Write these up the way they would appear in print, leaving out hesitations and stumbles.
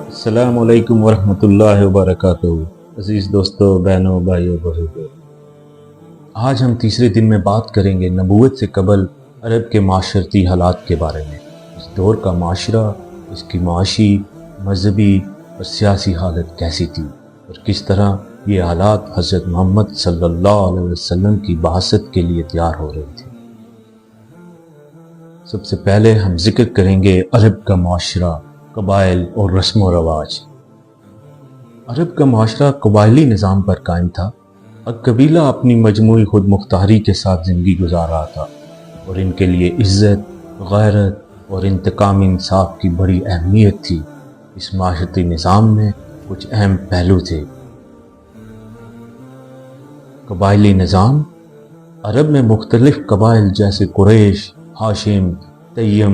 السلام علیکم ورحمۃ اللہ وبرکاتہ۔ عزیز دوستو، بہنوں، بھائیوں، بزرگوں، آج ہم تیسرے دن میں بات کریں گے نبوت سے قبل عرب کے معاشرتی حالات کے بارے میں۔ اس دور کا معاشرہ، اس کی معاشی، مذہبی اور سیاسی حالت کیسی تھی، اور کس طرح یہ حالات حضرت محمد صلی اللہ علیہ وسلم کی بعثت کے لیے تیار ہو رہے تھے۔ سب سے پہلے ہم ذکر کریں گے عرب کا معاشرہ، قبائل اور رسم و رواج۔ عرب کا معاشرہ قبائلی نظام پر قائم تھا۔ ہر قبیلہ اپنی مجموعی خود مختاری کے ساتھ زندگی گزار رہا تھا، اور ان کے لیے عزت، غیرت اور انتقام انصاف کی بڑی اہمیت تھی۔ اس معاشرتی نظام میں کچھ اہم پہلو تھے۔ قبائلی نظام۔ عرب میں مختلف قبائل جیسے قریش، ہاشم، تیم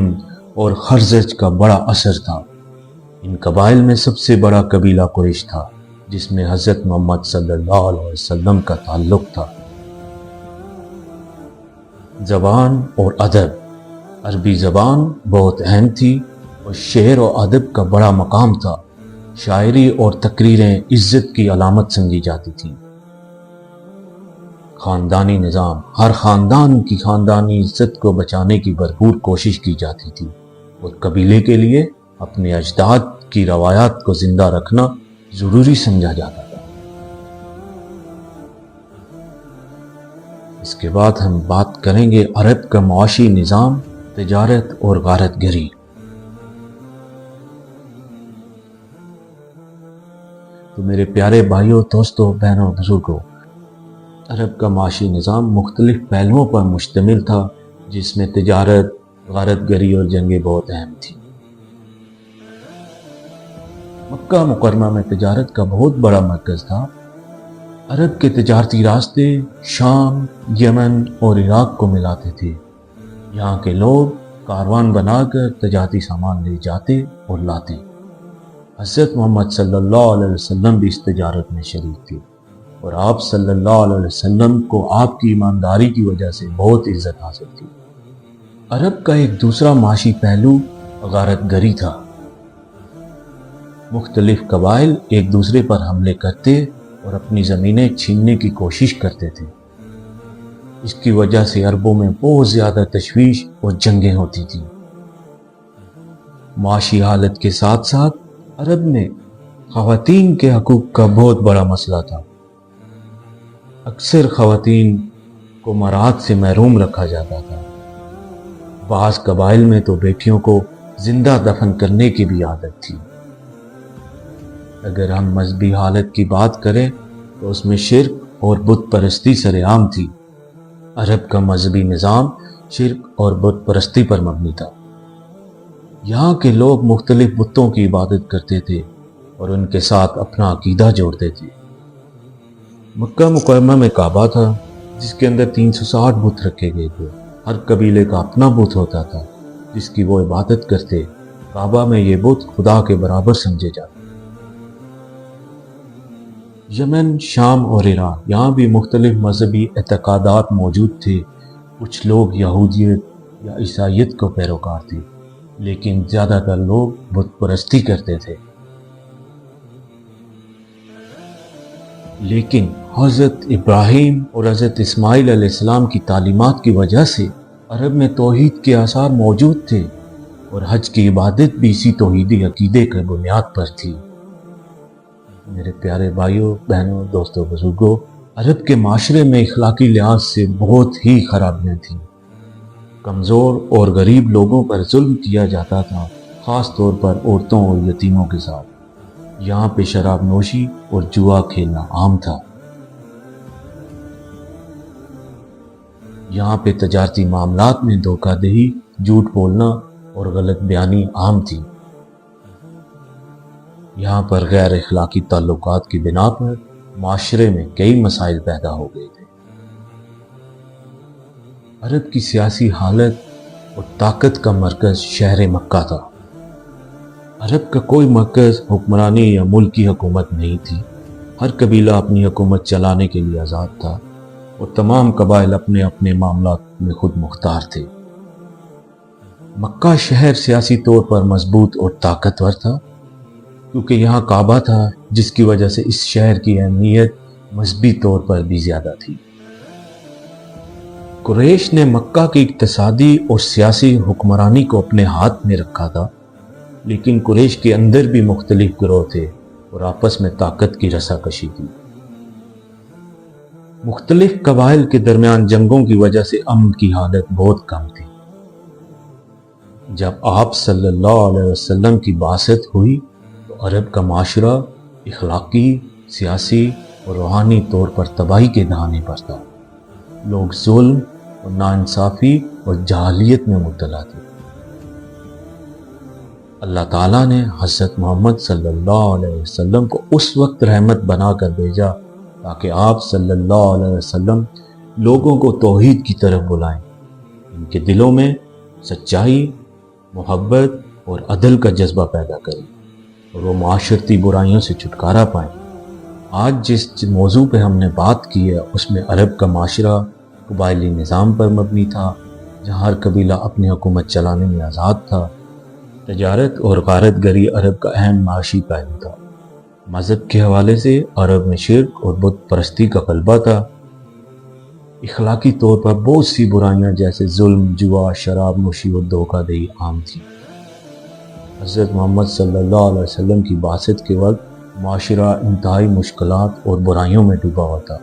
اور خزرج کا بڑا اثر تھا۔ ان قبائل میں سب سے بڑا قبیلہ قریش تھا، جس میں حضرت محمد صلی اللہ علیہ وسلم کا تعلق تھا۔ زبان اور ادب۔ عربی زبان بہت اہم تھی اور شعر و ادب کا بڑا مقام تھا۔ شاعری اور تقریریں عزت کی علامت سمجھی جاتی تھیں۔ خاندانی نظام۔ ہر خاندان کی خاندانی عزت کو بچانے کی بھرپور کوشش کی جاتی تھی، اور قبیلے کے لیے اپنے اجداد کی روایات کو زندہ رکھنا ضروری سمجھا جاتا تھا۔ اس کے بعد ہم بات کریں گے عرب کا معاشی نظام، تجارت اور غارت گری۔ تو میرے پیارے بھائیوں، دوستوں، بہنوں، بزرگوں، عرب کا معاشی نظام مختلف پہلوؤں پر مشتمل تھا، جس میں تجارت، غارت گری اور جنگیں بہت اہم تھیں۔ مکہ مکرمہ میں تجارت کا بہت بڑا مرکز تھا۔ عرب کے تجارتی راستے شام، یمن اور عراق کو ملاتے تھے۔ یہاں کے لوگ کاروان بنا کر تجارتی سامان لے جاتے اور لاتے۔ حضرت محمد صلی اللہ علیہ وسلم بھی اس تجارت میں شریک تھے، اور آپ صلی اللہ علیہ وسلم کو آپ کی ایمانداری کی وجہ سے بہت عزت حاصل تھی۔ عرب کا ایک دوسرا معاشی پہلو غارت گری تھا۔ مختلف قبائل ایک دوسرے پر حملے کرتے اور اپنی زمینیں چھیننے کی کوشش کرتے تھے۔ اس کی وجہ سے عربوں میں بہت زیادہ تشویش اور جنگیں ہوتی تھیں۔ معاشی حالت کے ساتھ ساتھ عرب میں خواتین کے حقوق کا بہت بڑا مسئلہ تھا۔ اکثر خواتین کو مراعات سے محروم رکھا جاتا تھا۔ بعض قبائل میں تو بیٹیوں کو زندہ دفن کرنے کی بھی عادت تھی۔ اگر ہم مذہبی حالت کی بات کریں تو اس میں شرک اور بت پرستی سرعام تھی۔ عرب کا مذہبی نظام شرک اور بت پرستی پر مبنی تھا۔ یہاں کے لوگ مختلف بتوں کی عبادت کرتے تھے اور ان کے ساتھ اپنا عقیدہ جوڑتے تھے۔ مکہ مکرمہ میں کعبہ تھا، جس کے اندر 360 بت رکھے گئے تھے۔ ہر قبیلے کا اپنا بت ہوتا تھا جس کی وہ عبادت کرتے۔ کعبہ میں یہ بت خدا کے برابر سمجھے جاتے۔ یمن، شام اور عراق، یہاں بھی مختلف مذہبی اعتقادات موجود تھے۔ کچھ لوگ یہودیت یا عیسائیت کو پیروکار تھے، لیکن زیادہ تر لوگ بت پرستی کرتے تھے۔ لیکن حضرت ابراہیم اور حضرت اسماعیل علیہ السلام کی تعلیمات کی وجہ سے عرب میں توحید کے آثار موجود تھے، اور حج کی عبادت بھی اسی توحیدی عقیدے کی بنیاد پر تھی۔ میرے پیارے بھائیوں، بہنوں، دوستوں، بزرگوں، عرب کے معاشرے میں اخلاقی لحاظ سے بہت ہی خرابیاں تھیں۔ کمزور اور غریب لوگوں پر ظلم کیا جاتا تھا، خاص طور پر عورتوں اور یتیموں کے ساتھ۔ یہاں پہ شراب نوشی اور جوا کھیلنا عام تھا۔ یہاں پہ تجارتی معاملات میں دھوکہ دہی، جھوٹ بولنا اور غلط بیانی عام تھی۔ یہاں پر غیر اخلاقی تعلقات کی بنا پر معاشرے میں کئی مسائل پیدا ہو گئے تھے۔ عرب کی سیاسی حالت اور طاقت کا مرکز شہر مکہ تھا۔ عرب کا کوئی مرکز حکمرانی یا ملکی حکومت نہیں تھی۔ ہر قبیلہ اپنی حکومت چلانے کے لیے آزاد تھا، اور تمام قبائل اپنے اپنے معاملات میں خود مختار تھے۔ مکہ شہر سیاسی طور پر مضبوط اور طاقتور تھا کیونکہ یہاں کعبہ تھا، جس کی وجہ سے اس شہر کی اہمیت مذہبی طور پر بھی زیادہ تھی۔ قریش نے مکہ کی اقتصادی اور سیاسی حکمرانی کو اپنے ہاتھ میں رکھا تھا، لیکن قریش کے اندر بھی مختلف گروہ تھے اور آپس میں طاقت کی رساکشی تھی۔ مختلف قبائل کے درمیان جنگوں کی وجہ سے امن کی حالت بہت کم تھی۔ جب آپ صلی اللہ علیہ وسلم کی بعثت ہوئی تو عرب کا معاشرہ اخلاقی، سیاسی اور روحانی طور پر تباہی کے دہانے پر تھا۔ لوگ ظلم اور ناانصافی اور جہالیت میں مبتلا تھے۔ اللہ تعالیٰ نے حضرت محمد صلی اللہ علیہ وسلم کو اس وقت رحمت بنا کر بھیجا تاکہ آپ صلی اللہ علیہ وسلم لوگوں کو توحید کی طرف بلائیں، ان کے دلوں میں سچائی، محبت اور عدل کا جذبہ پیدا کریں اور وہ معاشرتی برائیوں سے چھٹکارا پائیں۔ آج جس موضوع پہ ہم نے بات کی ہے اس میں عرب کا معاشرہ قبائلی نظام پر مبنی تھا، جہاں ہر قبیلہ اپنی حکومت چلانے میں آزاد تھا۔ تجارت اور غارت گری عرب کا اہم معاشی پہلو تھا۔ مذہب کے حوالے سے عرب میں شرک اور بت پرستی کا غلبہ تھا۔ اخلاقی طور پر بہت سی برائیاں جیسے ظلم، جوا، شراب نوشی اور دھوکہ دہی عام تھی۔ حضرت محمد صلی اللہ علیہ وسلم کی بعثت کے وقت معاشرہ انتہائی مشکلات اور برائیوں میں ڈوبا ہوا تھا۔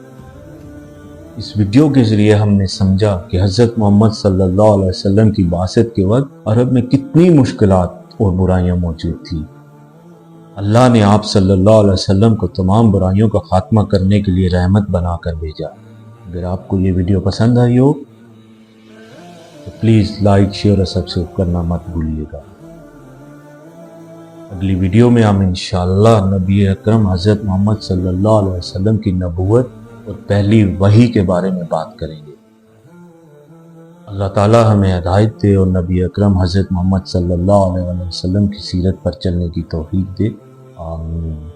اس ویڈیو کے ذریعے ہم نے سمجھا کہ حضرت محمد صلی اللہ علیہ وسلم کی بعثت کے وقت عرب میں کتنی مشکلات اور برائیاں موجود تھیں۔ اللہ نے آپ صلی اللہ علیہ وسلم کو تمام برائیوں کا خاتمہ کرنے کے لیے رحمت بنا کر بھیجا۔ اگر آپ کو یہ ویڈیو پسند آئی ہو تو پلیز لائک، شیئر اور سبسکرائب کرنا مت بھولیے گا۔ اگلی ویڈیو میں ہم انشاءاللہ نبی اکرم حضرت محمد صلی اللہ علیہ وسلم کی نبوت اور پہلی وحی کے بارے میں بات کریں گے۔ اللہ تعالی ہمیں ہدایت دے اور نبی اکرم حضرت محمد صلی اللہ علیہ وسلم کی سیرت پر چلنے کی توفیق دے۔ آمین۔